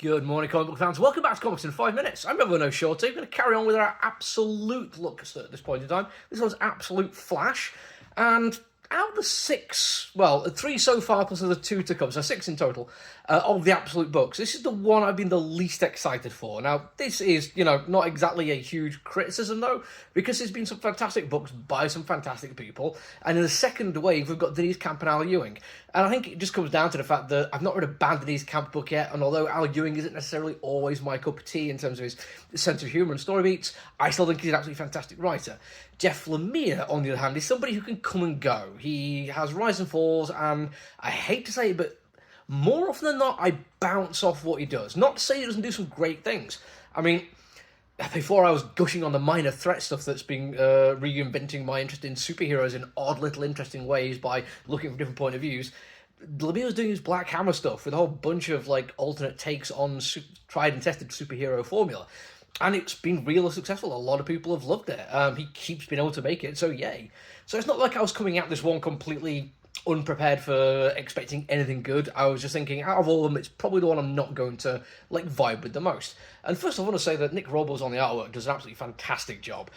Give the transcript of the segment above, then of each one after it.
Good morning, comic book fans. Welcome back to Comics in 5 Minutes. I'm Ever No Shorty. We're going to carry on with our absolute looks at this point in time. This one's Absolute Flash. And out of the three so far plus the two to come, so 6 in total, of the Absolute books, this is the one I've been the least excited for. Now, this is, not exactly a huge criticism, though, because there's been some fantastic books by some fantastic people. And in the second wave, we've got Denise Camp and Al Ewing. And I think it just comes down to the fact that I've not read a bad Denise Camp book yet, and although Al Ewing isn't necessarily always my cup of tea in terms of his sense of humour and story beats, I still think he's an absolutely fantastic writer. Jeff Lemire, on the other hand, is somebody who can come and go. He has rise and falls, and I hate to say it, but more often than not, I bounce off what he does. Not to say he doesn't do some great things. I mean, before I was gushing on the minor threat stuff that's been reinventing my interest in superheroes in odd little interesting ways by looking from different point of views, Lemire's doing his Black Hammer stuff with a whole bunch of alternate takes on tried and tested superhero formula. And it's been really successful. A lot of people have loved it. He keeps being able to make it, so yay. So it's not like I was coming at this one completely unprepared for expecting anything good. I was just thinking, out of all of them, it's probably the one I'm not going to vibe with the most. And first I want to say that Nick Robles on the artwork does an absolutely fantastic job.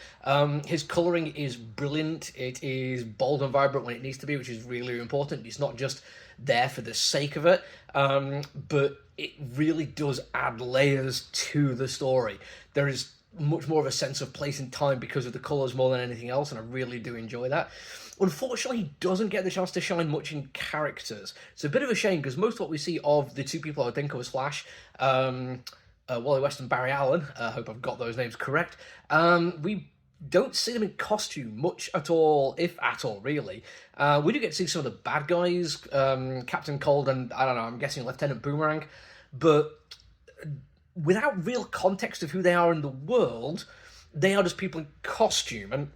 His colouring is brilliant. It is bold and vibrant when it needs to be, which is really important. It's not just there for the sake of it, but it really does add layers to the story. There is much more of a sense of place and time because of the colours more than anything else, and I really do enjoy that. Unfortunately, he doesn't get the chance to shine much in characters. It's a bit of a shame, because most of what we see of the two people I would think of as Flash, Wally West and Barry Allen, I hope I've got those names correct, we don't see them in costume much at all, if at all, really. We do get to see some of the bad guys, Captain Cold and, I don't know, I'm guessing Lieutenant Boomerang, but without real context of who they are in the world, they are just people in costume, and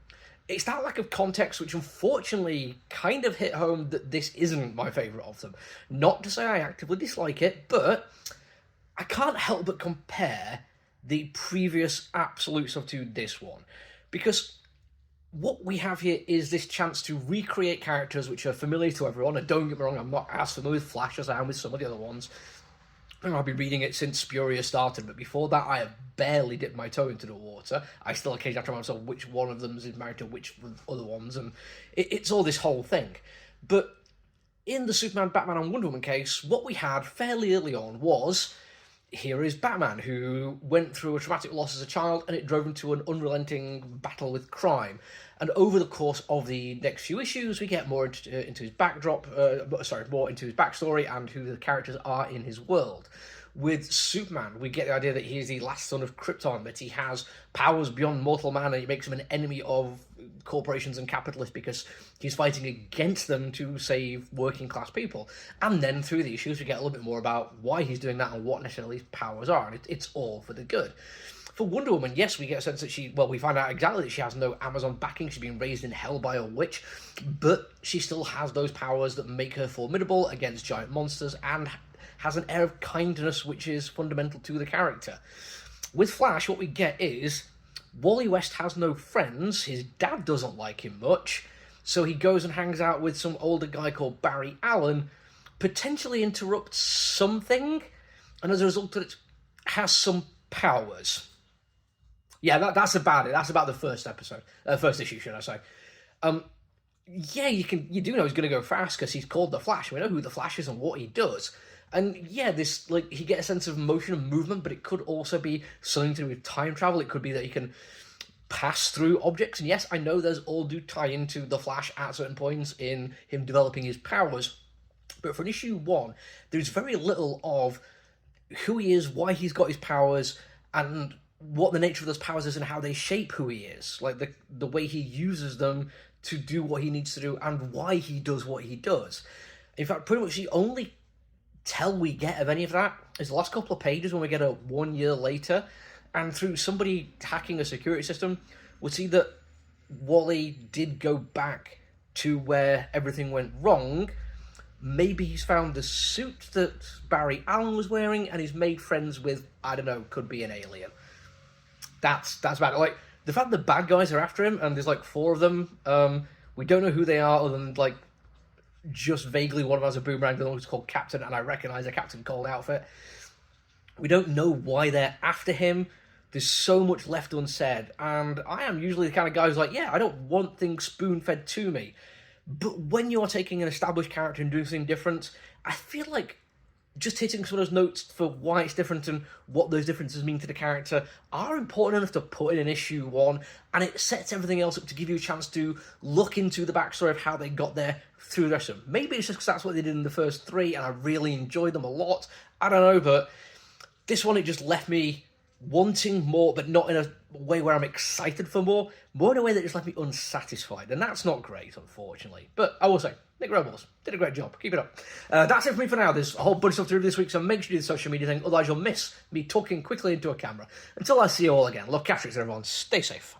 it's that lack of context which unfortunately kind of hit home that this isn't my favourite of them. Not to say I actively dislike it, but I can't help but compare the previous Absolute stuff to this one. Because what we have here is this chance to recreate characters which are familiar to everyone, and don't get me wrong, I'm not as familiar with Flash as I am with some of the other ones. And I've been reading it since Spurrier started, but before that I have barely dipped my toe into the water. I still occasionally have to remind myself which one of them is married to which other ones, and it's all this whole thing. But in the Superman, Batman and Wonder Woman case, what we had fairly early on was, here is Batman, who went through a traumatic loss as a child, and it drove him to an unrelenting battle with crime. And over the course of the next few issues, we get more into his more into his backstory and who the characters are in his world. With Superman, we get the idea that he is the last son of Krypton, that he has powers beyond mortal man, and it makes him an enemy of corporations and capitalists because he's fighting against them to save working class people. And then through the issues, we get a little bit more about why he's doing that and what necessarily his powers are, and it's all for the good. For Wonder Woman, yes, we get a sense that we find out exactly that she has no Amazon backing, she's been raised in hell by a witch, but she still has those powers that make her formidable against giant monsters, and has an air of kindness which is fundamental to the character. With Flash, what we get is, Wally West has no friends, his dad doesn't like him much, so he goes and hangs out with some older guy called Barry Allen, potentially interrupts something, and as a result of it, has some powers. Yeah, that's about it. That's about the first issue, should I say. You do know he's going to go fast because he's called the Flash. We know who the Flash is and what he does. And yeah, he gets a sense of motion and movement, but it could also be something to do with time travel. It could be that he can pass through objects. And yes, I know those all do tie into the Flash at certain points in him developing his powers. But for an issue 1, there's very little of who he is, why he's got his powers, and what the nature of those powers is and how they shape who he is. Like the way he uses them to do what he needs to do and why he does what he does. In fact, pretty much the only tell we get of any of that is the last couple of pages when we get a 1 year later, and through somebody hacking a security system, we'll see that Wally did go back to where everything went wrong. Maybe he's found the suit that Barry Allen was wearing, and he's made friends with, I don't know, could be an alien. That's about it. The fact that bad guys are after him, and there's 4 of them, we don't know who they are other than just vaguely one of them has a boomerang, the other one's called Captain, and I recognise a Captain Cold outfit. We don't know why they're after him. There's so much left unsaid, and I am usually the kind of guy who's like, yeah, I don't want things spoon-fed to me. But when you're taking an established character and doing something different, I feel like just hitting some of those notes for why it's different and what those differences mean to the character are important enough to put in an issue 1, and it sets everything else up to give you a chance to look into the backstory of how they got there through the rest of them. Maybe it's just because that's what they did in the first 3, and I really enjoyed them a lot. I don't know, but this one, it just left me wanting more, but not in a way where I'm excited for more in a way that just left me unsatisfied, and that's not great, unfortunately. But I will say, Nick Robles did a great job. Keep it up. That's it for me for now. There's a whole bunch of stuff to do this week, so make sure you do the social media thing, otherwise you'll miss me talking quickly into a camera. Until I see you all again, look after it, everyone. Stay safe.